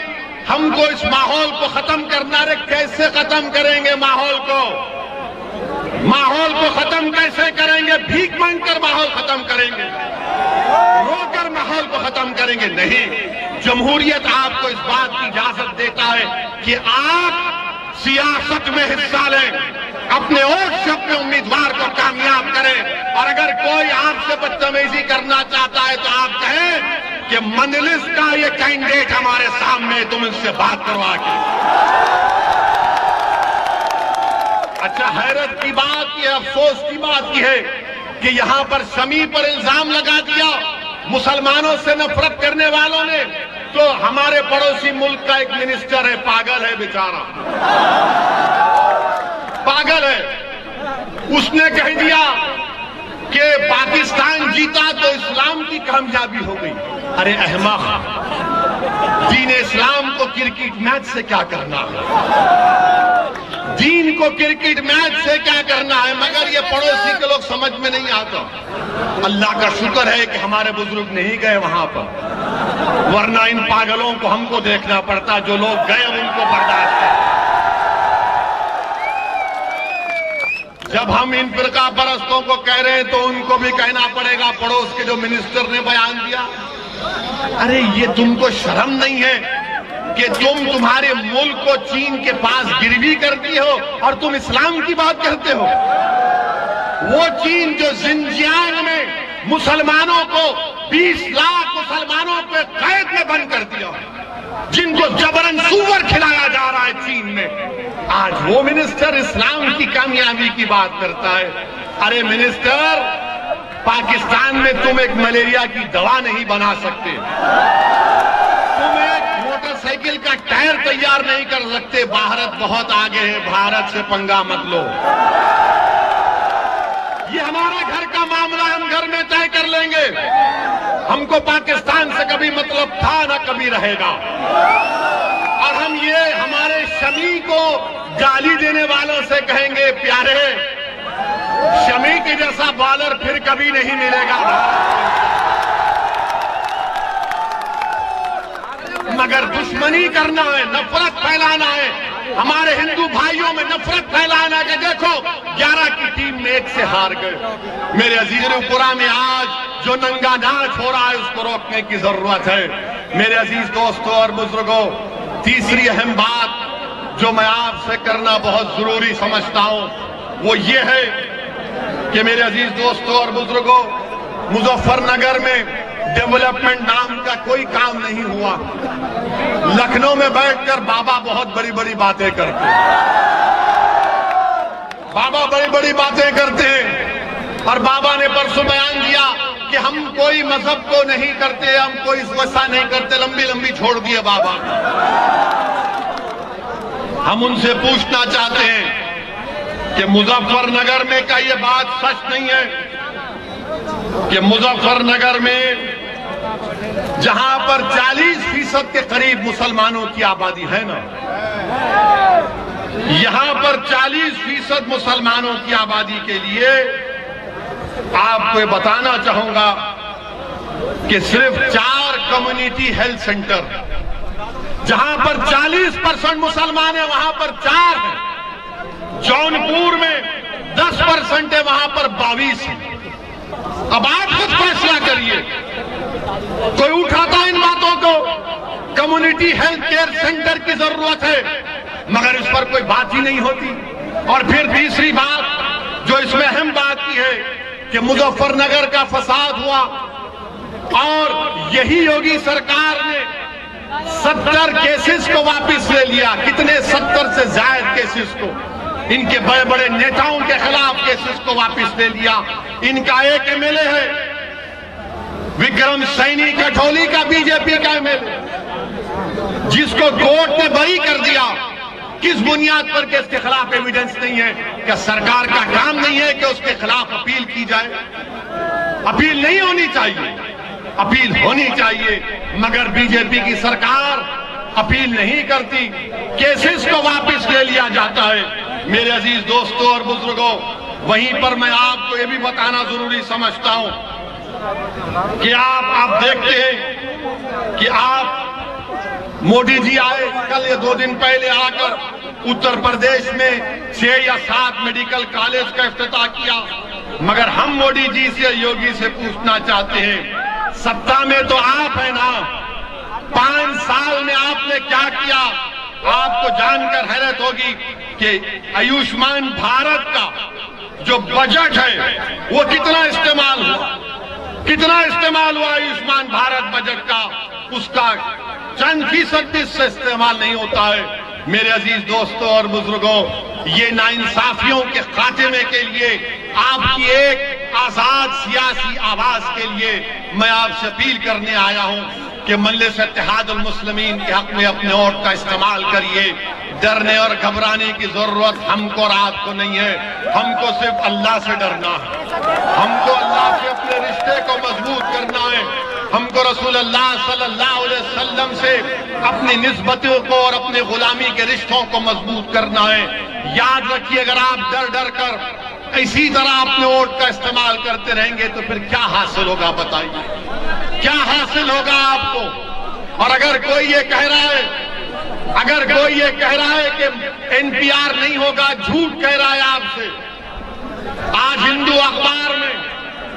A: हमको इस माहौल को खत्म करना। रे कैसे खत्म करेंगे माहौल को? माहौल को खत्म कैसे करेंगे? भीख मांगकर माहौल खत्म करेंगे? रोकर माहौल को खत्म करेंगे? नहीं। जमहूरियत आपको इस बात की इजाजत देता है कि आप सियासत में हिस्सा लें, अपने वोट से अपने उम्मीदवार को कामयाब करें। और अगर कोई आपसे बदतमीजी करना चाहता है तो आप कहें कि मजलिस का ये कैंडिडेट हमारे सामने, तुम इससे बात करवा के। अच्छा, हैरत की बात यह, अफसोस की बात यह है कि यहां पर शमी पर इल्जाम लगा दिया मुसलमानों से नफरत करने वालों ने। तो हमारे पड़ोसी मुल्क का एक मिनिस्टर है, पागल है बेचारा, पागल है। उसने कह दिया कि पाकिस्तान जीता तो इस्लाम की कामयाबी हो गई। अरे अहमक, दीन इस्लाम को क्रिकेट मैच से क्या करना है? दीन को क्रिकेट मैच से क्या करना है? मगर ये पड़ोसी के लोग समझ में नहीं आता। अल्लाह का शुक्र है कि हमारे बुजुर्ग नहीं गए वहां पर, वरना इन पागलों को हमको देखना पड़ता। जो लोग गए उनको बर्दाश्त है। जब हम इन फिरका परस्तों को कह रहे हैं तो उनको भी कहना पड़ेगा, पड़ोस के जो मिनिस्टर ने बयान दिया। अरे ये तुमको शर्म नहीं है कि तुम्हारे मुल्क को चीन के पास गिरवी करती हो और तुम इस्लाम की बात करते हो? वो चीन जो जिनजियांग में मुसलमानों को, 20 लाख मुसलमानों को कैद में बंद कर दिया, जिनको जबरन सूअर खिलाया जा रहा है चीन में, आज वो मिनिस्टर इस्लाम की कामयाबी की बात करता है। अरे मिनिस्टर, पाकिस्तान में तुम एक मलेरिया की दवा नहीं बना सकते, तुम एक मोटरसाइकिल का टायर तैयार नहीं कर सकते। भारत बहुत आगे है, भारत से पंगा मत लो। ये हमारा घर का मामला, हम घर में तय कर लेंगे। हमको पाकिस्तान से कभी मतलब था ना कभी रहेगा। और हम ये हमारे शमी को गाली देने वालों से कहेंगे, प्यारे, शमी के जैसा बॉलर फिर कभी नहीं मिलेगा। मगर दुश्मनी करना है, नफरत फैलाना है, हमारे हिंदू भाइयों में नफरत फैलाना है कि देखो 11 की टीम में 1 से हार गए। मेरे अजीजपुरा में आज जो नंगा नाच हो रहा है उसको रोकने की जरूरत है। मेरे अजीज दोस्तों और बुजुर्गों, तीसरी अहम बात जो मैं आपसे करना बहुत जरूरी समझता हूं वो ये है कि मेरे अजीज दोस्तों और बुजुर्गों, मुजफ्फरनगर में डेवलपमेंट नाम का कोई काम नहीं हुआ। लखनऊ में बैठकर बाबा बहुत बड़ी बड़ी बातें करते हैं, बाबा बड़ी बड़ी बातें करते हैं। और बाबा ने परसों बयान दिया कि हम कोई मजहब को नहीं करते, हम कोई वसा नहीं करते, लंबी लंबी छोड़ दिए बाबा। हम उनसे पूछना चाहते हैं कि मुजफ्फरनगर में क्या ये बात सच नहीं है कि मुजफ्फरनगर में जहां पर 40% के करीब मुसलमानों की आबादी है ना, यहां पर 40% मुसलमानों की आबादी के लिए आपको बताना चाहूंगा कि सिर्फ 4 कम्युनिटी हेल्थ सेंटर, जहां पर 40% मुसलमान है वहां पर 4 है। जौनपुर में 10% है, वहां पर 22 है। अब आप खुद फैसला करिए। कोई उठाता इन बातों को? कम्युनिटी हेल्थ केयर सेंटर की जरूरत है, मगर इस पर कोई बात ही नहीं होती। और फिर तीसरी बात जो इसमें अहम बात की है कि मुजफ्फरनगर का फसाद हुआ और यही योगी सरकार ने 70 केसेस को वापस ले लिया। कितने? 70 से ज्यादा केसेस को, इनके बड़े बड़े नेताओं के खिलाफ केसेस को वापस ले लिया। इनका एक एमएलए है विक्रम सैनी कठौली का, बीजेपी का एमएलए, जिसको कोर्ट ने बरी कर दिया किस बुनियाद पर कि इसके खिलाफ एविडेंस नहीं है? क्या सरकार का काम नहीं है कि उसके खिलाफ अपील की जाए? अपील नहीं होनी चाहिए, अपील होनी चाहिए, मगर बीजेपी की सरकार अपील नहीं करती, केसेस को वापस ले लिया जाता है। मेरे अजीज दोस्तों और बुजुर्गों, वहीं पर मैं आपको ये भी बताना जरूरी समझता हूं कि आप देखते हैं कि आप मोदी जी आए कल या 2 दिन पहले आकर उत्तर प्रदेश में 6 या 7 मेडिकल कॉलेज का इफ्तिताह किया, मगर हम मोदी जी से, योगी से पूछना चाहते हैं, सत्ता में तो आप हैं ना, 5 साल में आपने क्या किया? आपको जानकर हैरत होगी कि आयुष्मान भारत का जो बजट है वो कितना इस्तेमाल हुआ आयुष्मान भारत बजट का, उसका चंद फीसद भी इससे इस्तेमाल नहीं होता है। मेरे अजीज दोस्तों और बुजुर्गों, ये नाइंसाफियों के खात्मे के लिए, आपकी एक आजाद सियासी आवाज के लिए मैं आपसे अपील करने आया हूं कि मजलिस इत्तेहादुल मुस्लिमीन के हक में अपने वोट का इस्तेमाल करिए। डरने और घबराने की जरूरत हमको और आपको नहीं है, हमको सिर्फ अल्लाह से डरना है, हमको अल्लाह से अपने रिश्ते को मजबूत करना है, हमको रसूल अल्लाह सल्लल्लाहु अलैहि वसल्लम से अपनी निस्बतों को और अपने गुलामी के रिश्तों को मजबूत करना है। याद रखिए, अगर आप डर डर कर इसी तरह अपने वोट का इस्तेमाल करते रहेंगे तो फिर क्या हासिल होगा? बताइए, क्या हासिल होगा आपको? और अगर कोई ये कह रहा है कि एनपीआर नहीं होगा, झूठ कह रहा है आपसे। आज हिंदू अखबार में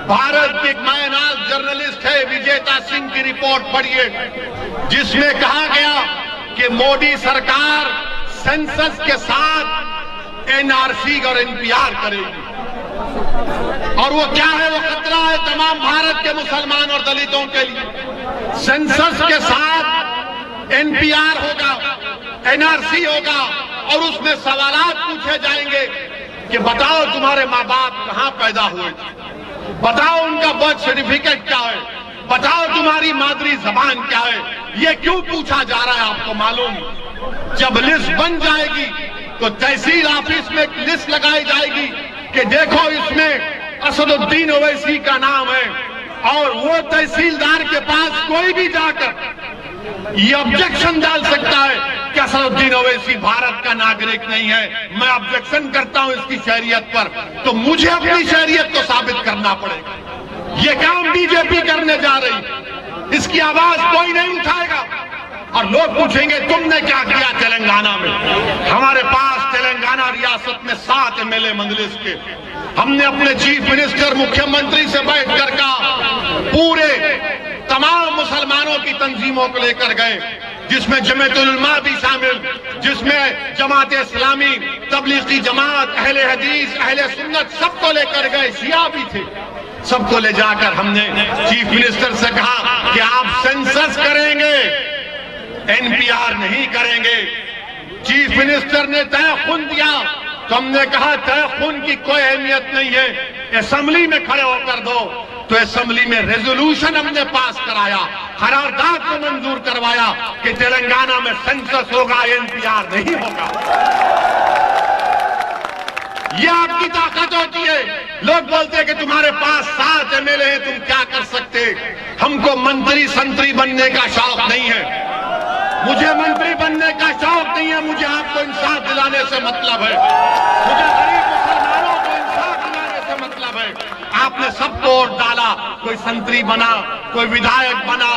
A: भारत के एक मायनाज जर्नलिस्ट है विजेता सिंह की रिपोर्ट पढ़िए, जिसमें कहा गया कि मोदी सरकार सेंसस के साथ एनआरसी और एनपीआर करेगी। और वो क्या है? वो खतरा है तमाम भारत के मुसलमान और दलितों के लिए। सेंसस के साथ एनपीआर होगा, एनआरसी होगा, और उसमें सवालात पूछे जाएंगे कि बताओ तुम्हारे माँ बाप कहां पैदा हुए थे, बताओ उनका बर्थ सर्टिफिकेट क्या है, बताओ तुम्हारी मादरी जबान क्या है। ये क्यों पूछा जा रहा है आपको मालूम? जब लिस्ट बन जाएगी तो तहसील ऑफिस में एक लिस्ट लगाई जाएगी कि देखो इसमें असदुद्दीन ओवैसी का नाम है, और वो तहसीलदार के पास कोई भी जाकर ये ऑब्जेक्शन डाल सकता है कि असदुद्दीन ओवैसी भारत का नागरिक नहीं है, मैं ऑब्जेक्शन करता हूं इसकी शहरियत पर, तो मुझे अपनी शहरियत को साबित करना पड़ेगा। ये काम बीजेपी करने जा रही, इसकी आवाज कोई नहीं उठाएगा। और लोग पूछेंगे तुमने क्या किया तेलंगाना में? हमारे पास तेलंगाना रियासत में 7 एमएलए मजलिस के, हमने अपने चीफ मिनिस्टर मुख्यमंत्री से बैठकर कहा, पूरे तमाम मुसलमानों की तंजीमों को लेकर गए, जिसमें जमीयतुल उलमा भी शामिल, जिसमें जमात इस्लामी, तबलीगी जमात, अहले हदीस, अहले सुन्नत, सबको लेकर गए, शिया भी थे। सबको ले जाकर हमने चीफ मिनिस्टर से कहा कि आप सेंसस करेंगे, एनपीआर नहीं करेंगे। चीफ मिनिस्टर ने तय खून दिया, तो हमने कहा तय खून की कोई अहमियत नहीं है, असेंबली में खड़े होकर दो। तो असेंबली में रेजोल्यूशन हमने पास कराया, करारदाद को मंजूर करवाया कि तेलंगाना में सेंसस होगा, एनपीआर नहीं होगा। ये आपकी ताकत होती है। लोग बोलते हैं कि तुम्हारे पास 7 एमएलए हैं, तुम क्या कर सकते? हमको मंत्री संतरी बनने का शौक नहीं है, मुझे मंत्री बनने का शौक नहीं है, मुझे आपको इंसाफ दिलाने से मतलब है, मुझे गरीब मुसलमानों को इंसाफ दिलाने से मतलब है। आपने सबको वोट डाला, कोई संतरी बना, कोई विधायक बना,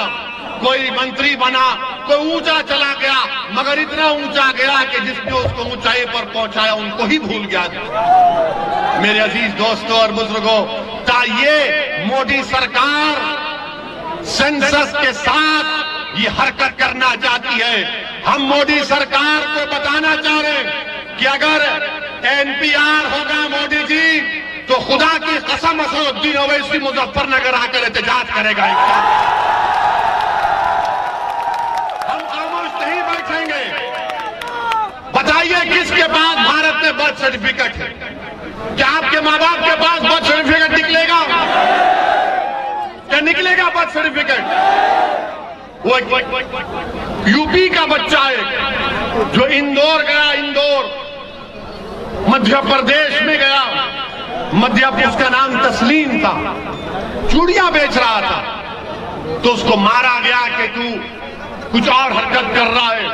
A: कोई मंत्री बना, कोई ऊंचा चला गया, मगर इतना ऊंचा गया कि जिसने उसको ऊंचाई पर पहुंचाया उनको ही भूल गया। मेरे अजीज दोस्तों और बुजुर्गों, ये मोदी सरकार सेंसस के साथ ये हरकत करना चाहती है। हम मोदी सरकार को बताना चाह रहे हैं कि अगर एनपीआर होगा मोदी जी, तो खुदा की कसम असदुद्दीन ओवैसी मुजफ्फरनगर आकर एहतजाज करेगा। हम खामोश नहीं बैठेंगे। बताइए किसके पास भारत में बर्थ सर्टिफिकेट है? क्या आपके माँ बाप के पास बर्थ सर्टिफिकेट निकलेगा? क्या निकलेगा बर्थ सर्टिफिकेट? वो यूपी का बच्चा है, जो इंदौर गया, इंदौर मध्य प्रदेश में गया, उसका नाम तस्लीम था, चूड़ियां बेच रहा था, तो उसको मारा गया कि तू कुछ और हरकत कर रहा है।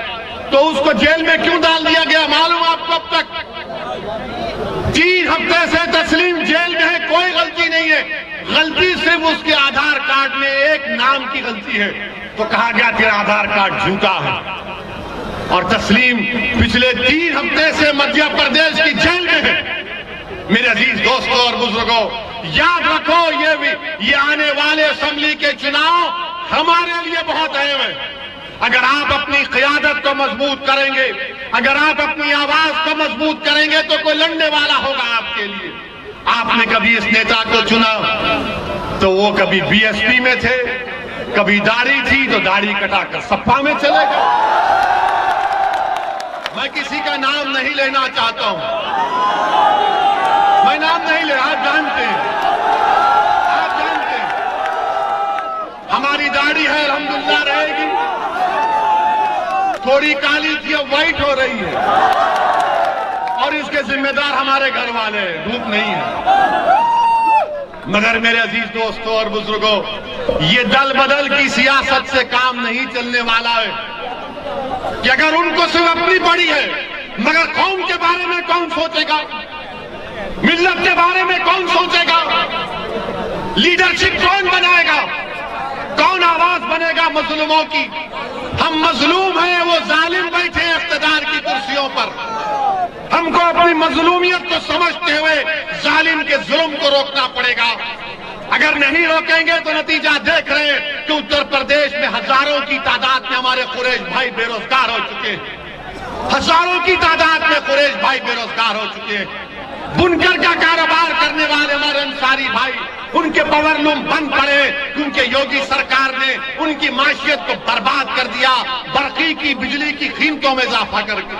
A: तो उसको जेल में क्यों डाल दिया गया मालूम आपको? अब तक 3 हफ्ते से तस्लीम जेल में है, कोई गलती नहीं है, गलती सिर्फ उसके आधार कार्ड में एक नाम की गलती है। तो कहा गया तेरा आधार कार्ड झूठा है। और तस्लीम पिछले 3 हफ्ते से मध्य प्रदेश की जेल में है। मेरे अजीज दोस्तों और बुजुर्गों, याद रखो, ये आने वाले असेंबली के चुनाव हमारे लिए बहुत अहम है। अगर आप अपनी क़यादत को मजबूत करेंगे, अगर आप अपनी आवाज को मजबूत करेंगे, तो कोई लड़ने वाला होगा आपके लिए। आपने कभी इस नेता को चुना तो वो कभी बीएसपी में थे, कभी दाढ़ी थी तो दाढ़ी कटाकर सपा में चले गए। मैं किसी का नाम नहीं लेना चाहता हूं, मैं नाम नहीं ले, आप जानते हैं, हमारी दाढ़ी है, अल्हम्दुलिल्लाह रहेगी। थोड़ी काली थी, अब व्हाइट हो रही है, और इसके जिम्मेदार हमारे घर वाले हैं, धूप नहीं है। मगर मेरे अजीज दोस्तों और बुजुर्गों, ये दल बदल की सियासत से काम नहीं चलने वाला है कि अगर उनको सिर्फ अपनी पड़ी है, मगर कौम के बारे में कौन सोचेगा, मिल्लत के बारे में कौन सोचेगा, लीडरशिप कौन बनाएगा, कौन आवाज बनेगा मजलूमों की? हम मजलूम हैं, वो जालिम बैठे हैं इख्तिदार की कुर्सियों पर। हमको अपनी मजलूमियत को समझते हुए जालिम के जुल्म को रोकना पड़ेगा। अगर नहीं रोकेंगे तो नतीजा देख रहे हैं कि उत्तर प्रदेश में हजारों की तादाद में हमारे कुरैश भाई बेरोजगार हो चुके हैं, हजारों की तादाद में कुरैश भाई बेरोजगार हो चुके हैं। बुनकर का कारोबार करने वाले हमारे अंसारी भाई, उनके पावरलूम बंद पड़े क्योंकि योगी सरकार ने उनकी माशियत को बर्बाद कर दिया, बरकी की, बिजली की कीमतों में इजाफा करके।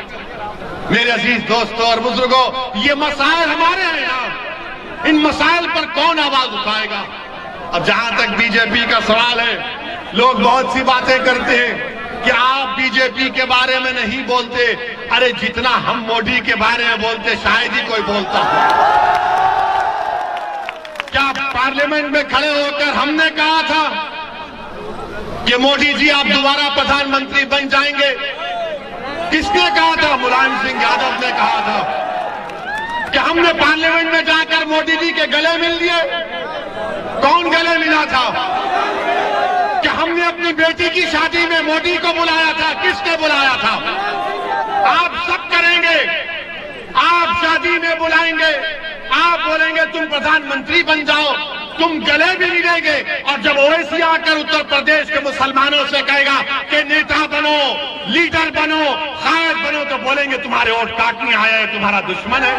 A: मेरे अजीज दोस्तों और बुजुर्गों, ये मसाइल हमारे हैं ना, इन मसाइल पर कौन आवाज उठाएगा? अब जहां तक बीजेपी का सवाल है, लोग बहुत सी बातें करते हैं कि आप बीजेपी के बारे में नहीं बोलते। अरे जितना हम मोदी के बारे में बोलते, शायद ही कोई बोलता हो। क्या पार्लियामेंट में खड़े होकर हमने कहा था कि मोदी जी आप दोबारा प्रधानमंत्री बन जाएंगे? किसने कहा था? मुलायम सिंह यादव ने कहा था। कि हमने पार्लियामेंट में जाकर मोदी जी के गले मिल लिए? कौन गले मिला था? कि हमने अपनी बेटी की शादी में मोदी को बुलाया था? किसने बुलाया था? आप सब करेंगे, आप शादी में बुलाएंगे, आप बोलेंगे तुम प्रधानमंत्री बन जाओ, तुम गले भी मिलेंगे, और जब ओवैसी आकर उत्तर प्रदेश के मुसलमानों से कहेगा कि नेता बनो, लीडर बनो, कायद बनो, तो बोलेंगे तुम्हारे वोट काटने आया है, तुम्हारा दुश्मन है।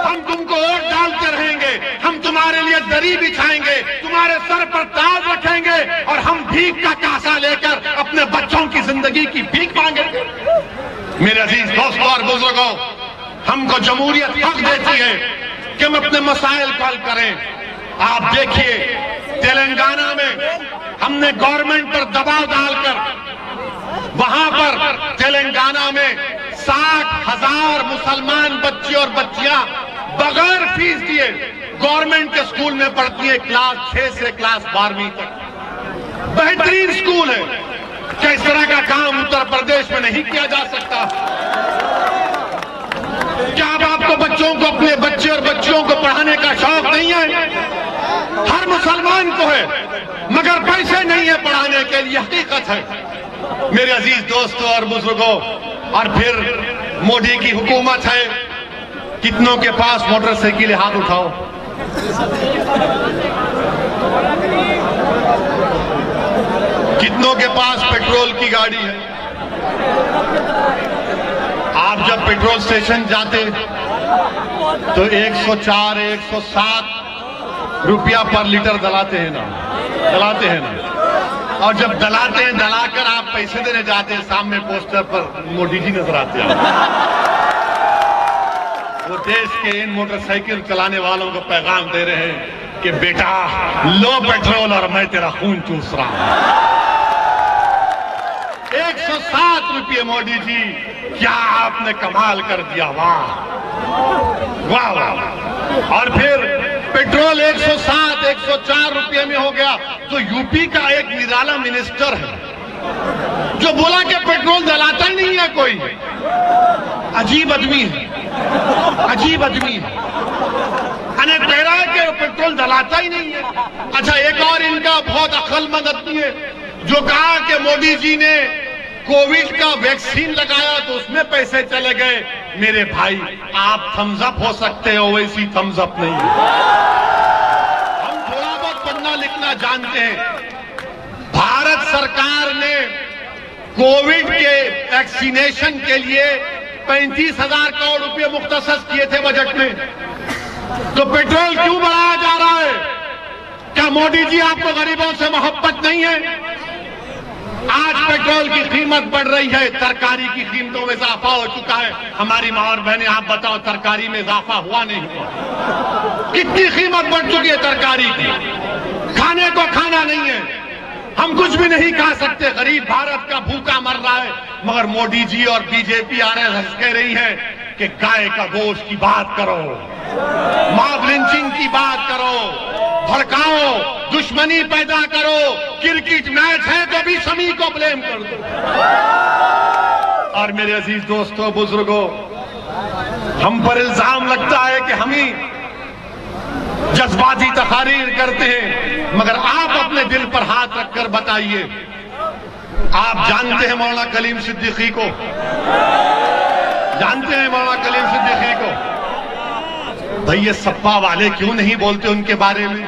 A: हम तुमको वोट डालते रहेंगे, हम तुम्हारे लिए दरी बिछाएंगे, तुम्हारे सर पर ताज रखेंगे, और हम भीख का कासा लेकर अपने बच्चों की जिंदगी की भीख मांगेंगे। मेरे अजीज दोस्तों और बुजुर्गों, हमको जमहूरियत हक देती है कि हम अपने मसाइल को हल करें। आप देखिए, तेलंगाना में हमने गवर्नमेंट पर दबाव डालकर वहां पर तेलंगाना में 60,000 मुसलमान बच्चे और बच्चियां बगैर फीस दिए गवर्नमेंट के स्कूल में पढ़ती है, क्लास 6 से क्लास 12वीं तक। बेहतरीन स्कूल है। क्या इस तरह का काम उत्तर प्रदेश में नहीं किया जा सकता? क्या अब आपको बच्चों को, अपने बच्चे और बच्चियों को पढ़ाने का शौक नहीं है? हर मुसलमान को है, मगर पैसे नहीं है पढ़ाने के लिए, हकीकत है। मेरे अजीज दोस्तों और बुजुर्गों, और फिर मोदी की हुकूमत है, कितनों के पास मोटरसाइकिल, हाथ उठाओ। कितनों के पास पेट्रोल की गाड़ी है? आप जब पेट्रोल स्टेशन जाते तो 104, 107 रुपया पर लीटर दलाते हैं ना। और जब दलाते हैं, दलाकर आप पैसे देने जाते हैं, सामने पोस्टर पर मोदी जी नजर आते हैं। वो देश के इन मोटरसाइकिल चलाने वालों को पैगाम दे रहे हैं कि बेटा लो पेट्रोल और मैं तेरा खून चूस रहा हूं। 107 रुपये। मोदी जी, क्या आपने कमाल कर दिया, वाह वाह वाह। और फिर पेट्रोल 107, 104 रुपये में हो गया। तो यूपी का एक निराला मिनिस्टर है जो बोला कि पेट्रोल जलाता ही नहीं है कोई। अजीब आदमी है, अजीब आदमी है। अने कह रहा है कि पेट्रोल जलाता ही नहीं है। अच्छा, एक और इनका बहुत अक्लमंद आदमी है जो कहा कि मोदी जी ने कोविड का वैक्सीन लगाया तो उसमें पैसे चले गए। मेरे भाई, आप थम्स अप हो सकते हो, वैसी थम्स अप नहीं है। हम थोड़ा बहुत पढ़ना लिखना जानते हैं। भारत सरकार ने कोविड के वैक्सीनेशन के लिए 35,000 करोड़ रुपए मुख्तसस किए थे बजट में। तो पेट्रोल क्यों बढ़ाया जा रहा है? क्या मोदी जी आपको गरीबों से मोहब्बत नहीं है? आज पेट्रोल की कीमत बढ़ रही है, तरकारी की कीमतों में इजाफा हो चुका है। हमारी मां और बहनें, आप बताओ, तरकारी में इजाफा हुआ नहीं हुआ? कितनी कीमत बढ़ चुकी है तरकारी की, खाने को खाना नहीं है। हम कुछ भी नहीं खा सकते, गरीब भारत का भूखा मर रहा है। मगर मोदी जी और बीजेपी आरएसएस कह रही है कि गाय का गोश्त की बात करो, मॉब लिंचिंग की बात करो, भड़काओ, दुश्मनी पैदा करो, क्रिकेट मैच है तो भी शमी को ब्लेम कर दो। और मेरे अजीज दोस्तों, बुजुर्गों, हम पर इल्जाम लगता है कि हम ही जज्बाती तकारीर करते हैं, मगर आप अपने दिल पर हाथ रखकर बताइए। आप जानते हैं मौलाना कलीम सिद्दीकी को? जानते हैं मौलाना कलीम सिद्दीकी को? भाई, ये सपा वाले क्यों नहीं बोलते उनके बारे में?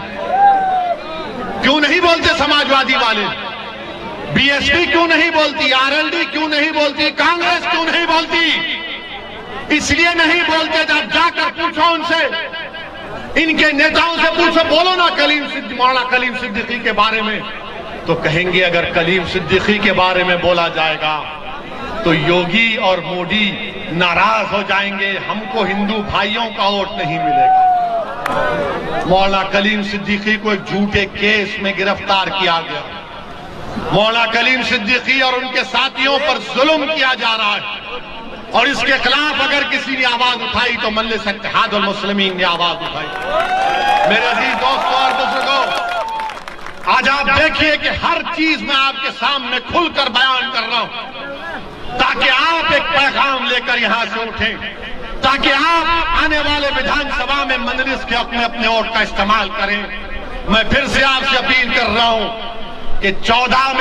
A: क्यों नहीं बोलते समाजवादी वाले? बीएसपी क्यों नहीं बोलती? आरएलडी क्यों नहीं बोलती? कांग्रेस क्यों नहीं बोलती? इसलिए नहीं बोलते, जब जाकर पूछो उनसे, इनके नेताओं से पूछो, बोलो ना मौलाना कलीम सिद्दीकी के बारे में, तो कहेंगे अगर कलीम सिद्दीकी के बारे में बोला जाएगा तो योगी और मोदी नाराज हो जाएंगे, हमको हिंदू भाइयों का वोट नहीं मिलेगा। मौलाना कलीम सिद्दीकी को एक झूठे केस में गिरफ्तार किया गया। मौलाना कलीम सिद्दीकी और उनके साथियों पर जुल्म किया जा रहा है, और इसके खिलाफ अगर किसी ने आवाज उठाई तो मजलिस इत्तेहादुल मुस्लिमीन ने आवाज उठाई। मेरे अजीज दोस्तों और बुजुर्गों, आज आप देखिए कि हर चीज मैं आपके सामने खुलकर बयान कर रहा हूं, ताकि आप एक पैगाम लेकर यहां से उठें, ताकि आप आने वाले विधानसभा में मजलिस के हक में अपने वोट का इस्तेमाल करें। मैं फिर से आपसे अपील कर रहा हूं कि 2014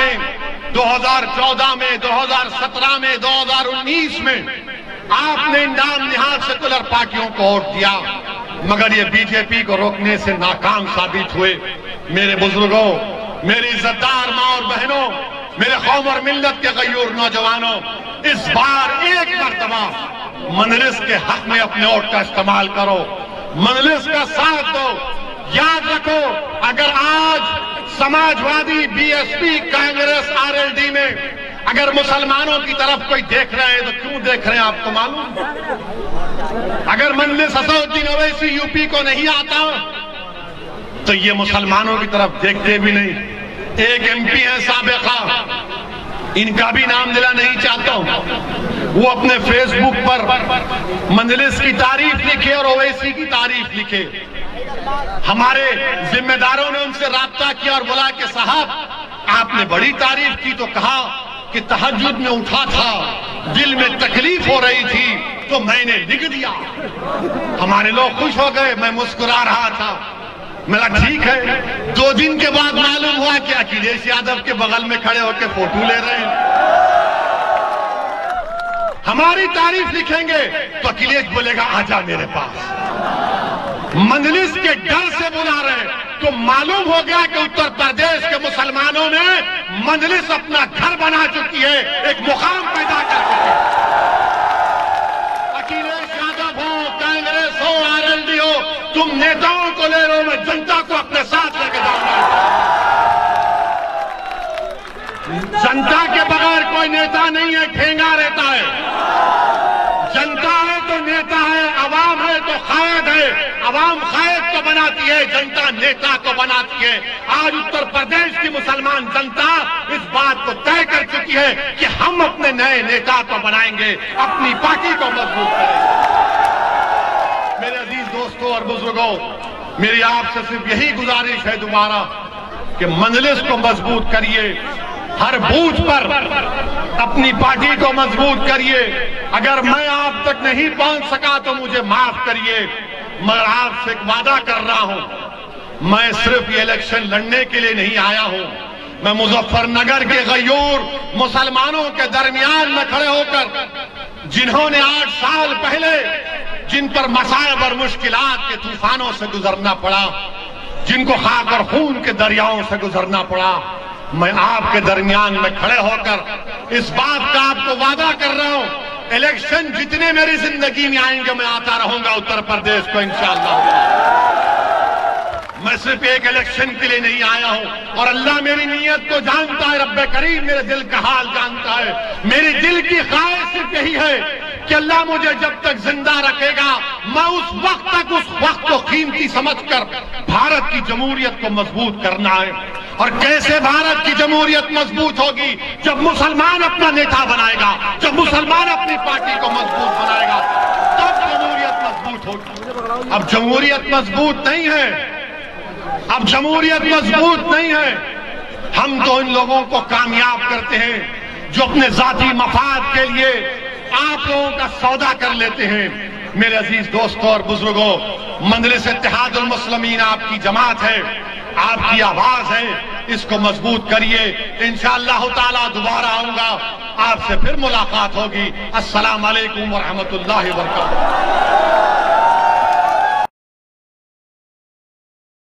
A: में, 2017 में, 2019 में आपने नाम निहाल सेकुलर पार्टियों को वोट दिया, मगर ये बीजेपी को रोकने से नाकाम साबित हुए। मेरे बुजुर्गों, मेरी इज्जतदार मां और बहनों, मेरे कौम और मिल्लत के गयूर नौजवानों, इस बार एक मर्तबा मजलिस के हक में अपने वोट का इस्तेमाल करो, मजलिस का साथ दो। याद रखो, अगर आज समाजवादी, बीएसपी, कांग्रेस, आरएलडी में अगर मुसलमानों की तरफ कोई देख रहे हैं तो क्यों देख रहे हैं आपको मालूम? अगर मजलिस असदुद्दीन ओवैसी यूपी को नहीं आता तो ये मुसलमानों की तरफ देखते भी नहीं। एक एमपी है साबिका, इनका भी नाम लेना नहीं चाहता हूं, वो अपने फेसबुक पर मजलिस की तारीफ लिखे और ओवैसी की तारीफ लिखे। हमारे जिम्मेदारों ने उनसे राब्ता किया और बोला कि साहब, आपने बड़ी तारीफ की, तो कहा कि तहज्जुद में उठा था, दिल में तकलीफ हो रही थी तो मैंने लिख दिया। हमारे लोग खुश हो गए, मैं मुस्कुरा रहा था। मेरा ठीक है। 2 दिन के बाद मालूम हुआ कि अखिलेश यादव के बगल में खड़े होकर फोटो ले रहे हैं। हमारी तारीफ लिखेंगे तो अखिलेश बोलेगा आजा मेरे पास। मजलिस के डर से बुला रहे, तो मालूम हो गया कि उत्तर प्रदेश के मुसलमानों में मजलिस अपना घर बना चुकी है, एक मुकाम पैदा कर चुकी है। अखिलेश यादव हो, कांग्रेस हो, आरएलडी हो, तुम नेताओं को ले लो, मैं जनता को अपने साथ लेके जाऊंगा। जनता के बगैर कोई नेता नहीं है, ठेंगा रहता है। जनता है तो नेता है, अवाम है तो कायद है। आवाम कायद को बनाती है, जनता नेता को बनाती है। आज उत्तर प्रदेश की मुसलमान जनता इस बात को तय कर चुकी है कि हम अपने नए नेता को बनाएंगे, अपनी पार्टी को मजबूत करेंगे। मेरे अजीज दोस्तों और बुजुर्गों, मेरी आपसे सिर्फ यही गुजारिश है दोबारा कि मजलिस को मजबूत करिए, हर बूथ पर अपनी पार्टी को मजबूत करिए। अगर मैं आप तक नहीं पहुंच सका तो मुझे माफ करिए, मगर आपसे एक वादा कर रहा हूं, मैं सिर्फ ये इलेक्शन लड़ने के लिए नहीं आया हूं। मैं मुजफ्फरनगर के गयूर मुसलमानों के दरमियान में खड़े होकर, जिन्होंने 8 साल पहले जिन पर मसाइब और मुश्किलात के तूफानों से गुजरना पड़ा, जिनको खाक और खून के दरियाओं से गुजरना पड़ा, मैं आपके दरमियान में खड़े होकर इस बात का आपको वादा कर रहा हूं, इलेक्शन जितने मेरी जिंदगी में आएंगे मैं आता रहूंगा उत्तर प्रदेश को इंशाअल्लाह। मैं सिर्फ एक इलेक्शन के लिए नहीं आया हूं, और अल्लाह मेरी नीयत को जानता है, रब्बे करीम मेरे दिल का हाल जानता है। मेरी दिल की ख्वाहिश सिर्फ यही है कि अल्लाह मुझे जब तक जिंदा रखेगा, मैं उस वक्त को कीमती समझकर भारत की जमहूरियत को मजबूत करना है। और कैसे भारत की जमहूरियत मजबूत होगी? जब मुसलमान अपना नेता बनाएगा, जब मुसलमान अपनी पार्टी को मजबूत बनाएगा, तब जमहूरियत मजबूत होगी। अब जमहूरियत मजबूत नहीं है, अब जमहूरियत मजबूत नहीं है। हम तो इन लोगों को कामयाब करते हैं जो अपने जाती मफाद के लिए आप लोगों का सौदा कर लेते हैं। मेरे अजीज दोस्तों और बुजुर्गों, मजलिस इत्तेहादुल मुस्लिमीन आपकी जमात है, आपकी आवाज है, इसको मजबूत करिए। इंशाअल्लाह ताला दोबारा आऊंगा, आपसे फिर मुलाकात होगी। अस्सलाम वालेकुम व रहमतुल्लाहि व बरकातहू।